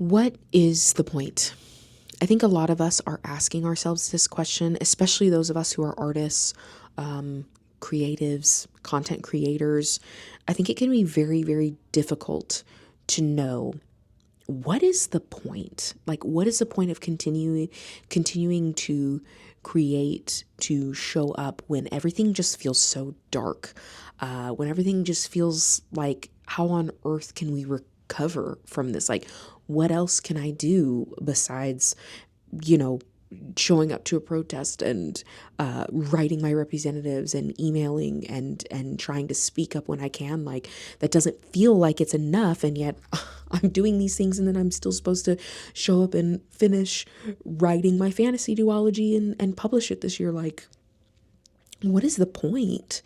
What is the point? I think a lot of us are asking ourselves this question, especially those of us who are artists, creatives, content creators. I think it can be very, very difficult to know what is the point? Like, what is the point of continuing to create, to show up when everything just feels so dark, when everything just feels like, how on earth can we recover from this? Like, what else can I do besides, you know, showing up to a protest and writing my representatives and emailing and trying to speak up when I can? Like, that doesn't feel like it's enough, and yet I'm doing these things, and then I'm still supposed to show up and finish writing my fantasy duology and publish it this year. Like, what is the point?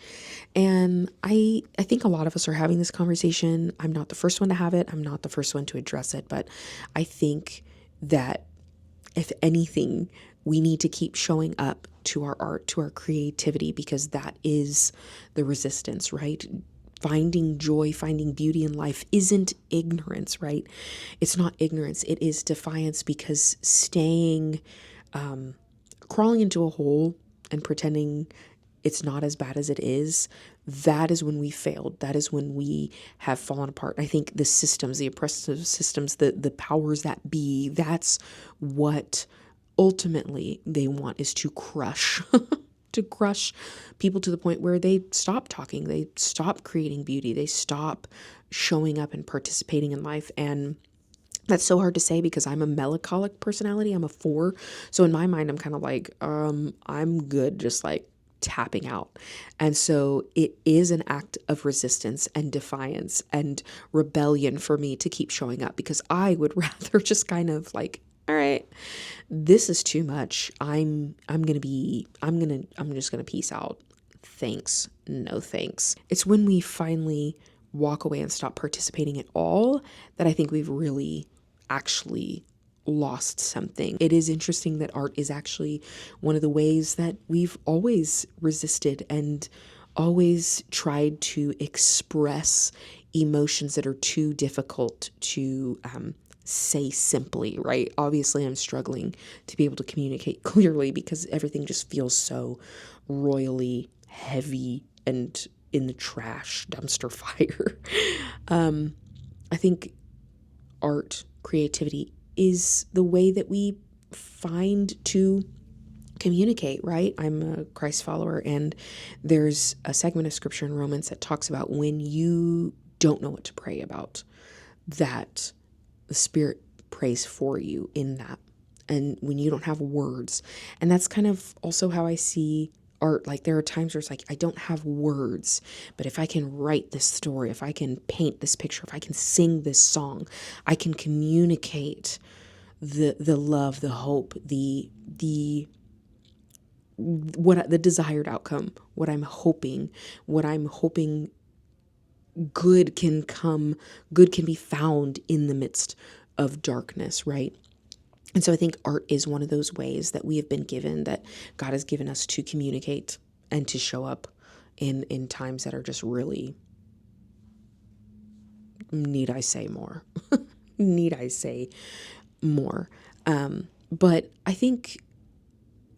And I think a lot of us are having this conversation. I'm not the first one to have it. I'm not the first one to address it, but I think that if anything, we need to keep showing up to our art, to our creativity, because that is the resistance, right? Finding joy, finding beauty in life isn't ignorance, right? It's not ignorance. It is defiance, because crawling into a hole and pretending it's not as bad as it is, that is when we failed. That is when we have fallen apart. I think the systems, the oppressive systems, the powers that be, that's what ultimately they want, is to crush, to crush people to the point where they stop talking, they stop creating beauty, they stop showing up and participating in life. And that's so hard to say because I'm a melancholic personality. I'm a 4. So in my mind, I'm kind of like, I'm good just like tapping out. And so it is an act of resistance and defiance and rebellion for me to keep showing up, because I would rather just kind of like, all right, this is too much. I'm just going to peace out. Thanks. No thanks. It's when we finally walk away and stop participating at all that I think we've really actually lost something. It is interesting that art is actually one of the ways that we've always resisted and always tried to express emotions that are too difficult to say simply, right? Obviously, I'm struggling to be able to communicate clearly because everything just feels so royally heavy and in the trash dumpster fire. I think art, creativity is the way that we find to communicate, right? I'm a Christ follower, and there's a segment of scripture in Romans that talks about when you don't know what to pray about, that the Spirit prays for you in that. And when you don't have words, and that's kind of also how I see art. Like, there are times where it's like, I don't have words, but if I can write this story, if I can paint this picture, if I can sing this song, I can communicate the love, the hope, the desired outcome, what I'm hoping good can be found in the midst of darkness, right? And so I think art is one of those ways that we have been given, that God has given us to communicate and to show up in times that are just really, need I say more? Need I say more? But I think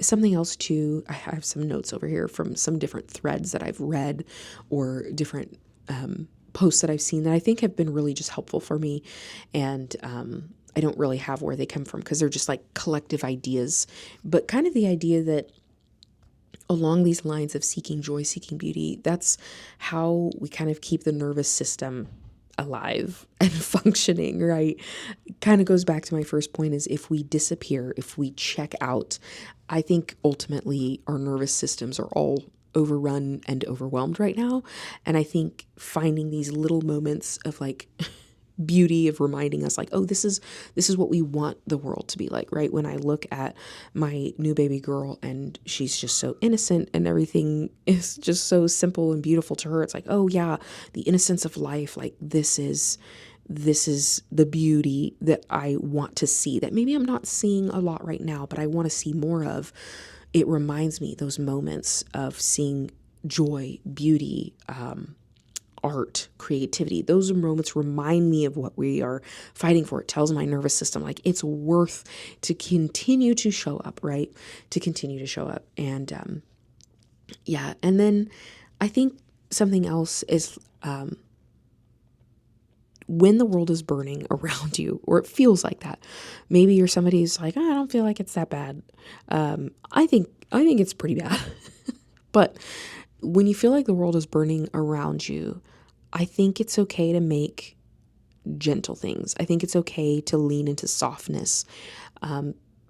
something else too, I have some notes over here from some different threads that I've read or different posts that I've seen that I think have been really just helpful for me. And I don't really have where they come from because they're just like collective ideas, but kind of the idea that along these lines of seeking joy, seeking beauty, that's how we kind of keep the nervous system alive and functioning, right? Kind of goes back to my first point, is if we disappear, if we check out, I think ultimately our nervous systems are all overrun and overwhelmed right now. And I think finding these little moments of like beauty, of reminding us like, oh, this is what we want the world to be like, right? When I look at my new baby girl and she's just so innocent and everything is just so simple and beautiful to her, it's like, oh yeah, the innocence of life, like this is the beauty that I want to see, that maybe I'm not seeing a lot right now, but I want to see more of. It reminds me, those moments of seeing joy, beauty, art, creativity. Those moments remind me of what we are fighting for. It tells my nervous system like it's worth to continue to show up, right? To continue to show up. And yeah, and then I think something else is when the world is burning around you, or it feels like that. Maybe you're somebody who's like, oh, I don't feel like it's that bad. I think it's pretty bad. But when you feel like the world is burning around you, I think it's okay to make gentle things. I think it's okay to lean into softness.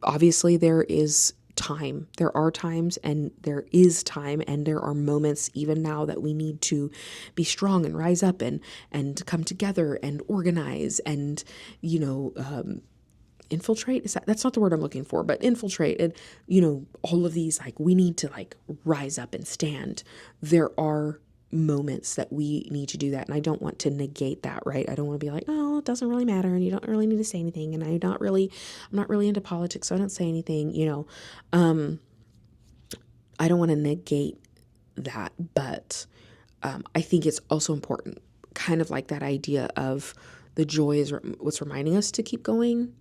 Obviously, there is time. There are times and there is time and there are moments even now that we need to be strong and rise up and come together and organize and, infiltrate. That's not the word I'm looking for, but infiltrate and, all of these, like, we need to like rise up and stand. There are moments that we need to do that. And I don't want to negate that, right? I don't want to be like, oh, it doesn't really matter. And you don't really need to say anything. And I'm not really into politics. So I don't say anything, I don't want to negate that, but I think it's also important, kind of like that idea of the joy is what's reminding us to keep going.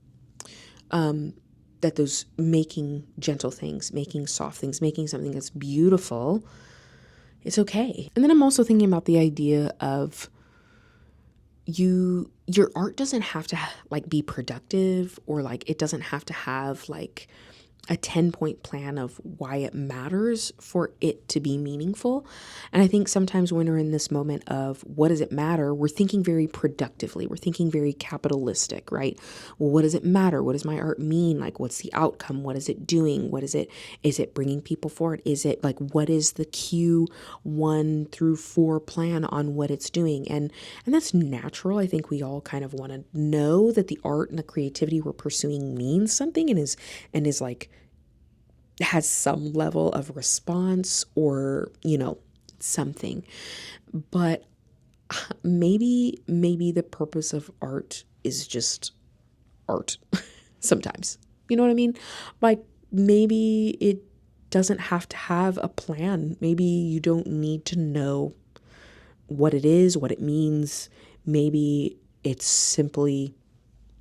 That those making gentle things, making soft things, making something that's beautiful, it's okay. And then I'm also thinking about the idea of your art doesn't have to like be productive, or like it doesn't have to have like a 10-point plan of why it matters for it to be meaningful. And I think sometimes when we're in this moment of what does it matter, we're thinking very productively. We're thinking very capitalistic, right? Well, what does it matter? What does my art mean? Like, what's the outcome? What is it doing? Is it bringing people forward? Is it like, what is the Q1 through 4 plan on what it's doing? And that's natural. I think we all kind of want to know that the art and the creativity we're pursuing means something and is like, has some level of response or, something. But maybe the purpose of art is just art sometimes. You know what I mean? Like, maybe it doesn't have to have a plan. Maybe you don't need to know what it is, what it means. Maybe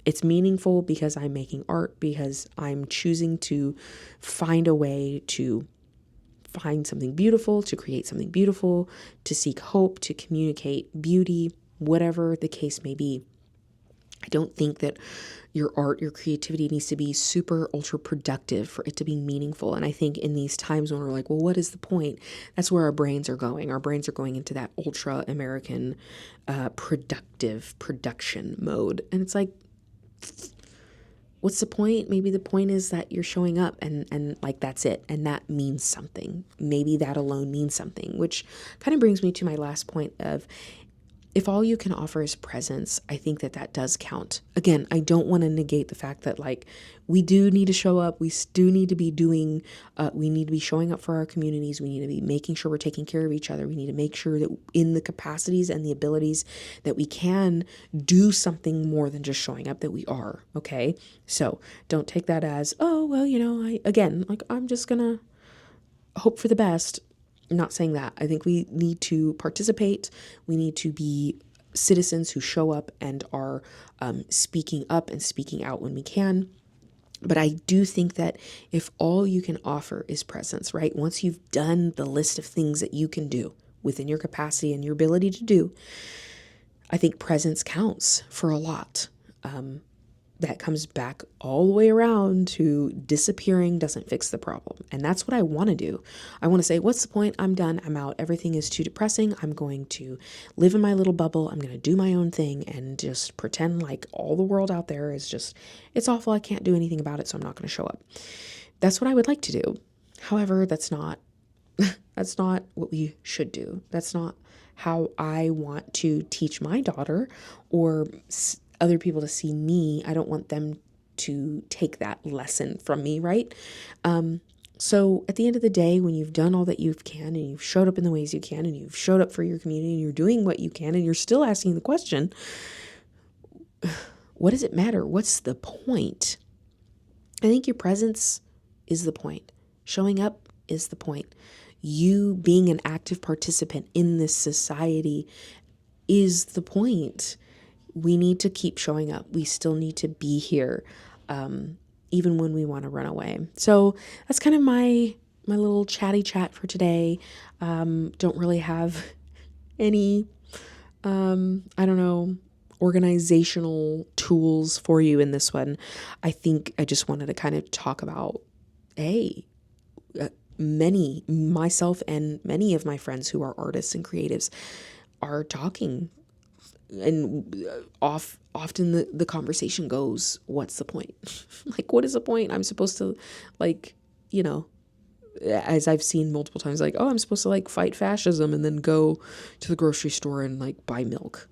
it's meaningful because I'm making art, because I'm choosing to find a way to find something beautiful, to create something beautiful, to seek hope, to communicate beauty, whatever the case may be. I don't think that your art, your creativity needs to be super ultra productive for it to be meaningful. And I think in these times when we're like, well, what is the point? That's where our brains are going. Our brains are going into that ultra American productive production mode. And it's like, what's the point? Maybe the point is that you're showing up and like, that's it. And that means something. Maybe that alone means something, which kind of brings me to my last point of, if all you can offer is presence, I think that does count. Again, I don't want to negate the fact that like we do need to show up. We do need to be we need to be showing up for our communities. We need to be making sure we're taking care of each other. We need to make sure that in the capacities and the abilities that we can do something more than just showing up, that we are. Okay. So don't take that as, oh, well, I'm just going to hope for the best. I'm not saying that. I think we need to participate. We need to be citizens who show up and are speaking up and speaking out when we can. But I do think that if all you can offer is presence, right? Once you've done the list of things that you can do within your capacity and your ability to do, I think presence counts for a lot. That comes back all the way around to disappearing doesn't fix the problem. And that's what I want to do. I want to say, what's the point? I'm done. I'm out. Everything is too depressing. I'm going to live in my little bubble. I'm going to do my own thing and just pretend like all the world out there is just, it's awful. I can't do anything about it. So I'm not going to show up. That's what I would like to do. However, that's not what we should do. That's not how I want to teach my daughter or other people to see me. I don't want them to take that lesson from me, right? So at the end of the day, when you've done all that you can and you've showed up in the ways you can and you've showed up for your community and you're doing what you can and you're still asking the question, what does it matter? What's the point? I think your presence is the point. Showing up is the point. You being an active participant in this society is the point. We need to keep showing up. We still need to be here, even when we want to run away. So that's kind of my little chatty chat for today. Don't really have any, I don't know, organizational tools for you in this one. I think I just wanted to kind of talk about, hey, myself and many of my friends who are artists and creatives are talking, and often the conversation goes, what's the point? Like, what is the point? I'm supposed to, like, you know, as I've seen multiple times, like, oh, I'm supposed to like fight fascism and then go to the grocery store and like buy milk.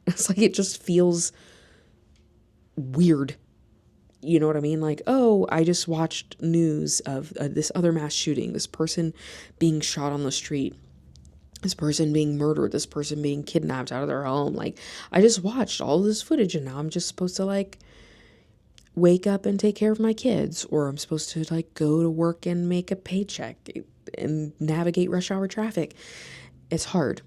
It's like, it just feels weird. You know what I mean? Like, oh, I just watched news of this other mass shooting, this person being shot on the street, this person being murdered, this person being kidnapped out of their home. Like, I just watched all this footage and now I'm just supposed to like wake up and take care of my kids, or I'm supposed to like go to work and make a paycheck and navigate rush hour traffic. It's hard.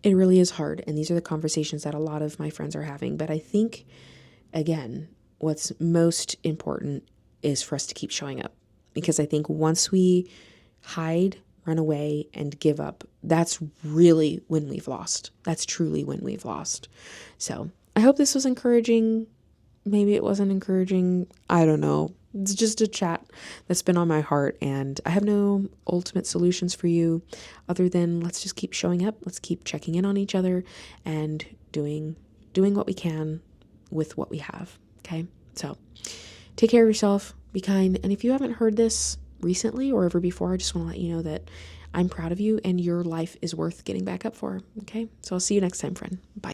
It really is hard. And these are the conversations that a lot of my friends are having. But I think, again, what's most important is for us to keep showing up. Because I think once we hide, run away, and give up, that's really when we've lost. That's truly when we've lost. So I hope this was encouraging. Maybe it wasn't encouraging. I don't know. It's just a chat that's been on my heart, and I have no ultimate solutions for you other than let's just keep showing up. Let's keep checking in on each other and doing what we can with what we have. Okay? So take care of yourself, be kind. And if you haven't heard this recently or ever before, I just want to let you know that I'm proud of you and your life is worth getting back up for. Okay? So I'll see you next time, friend. Bye.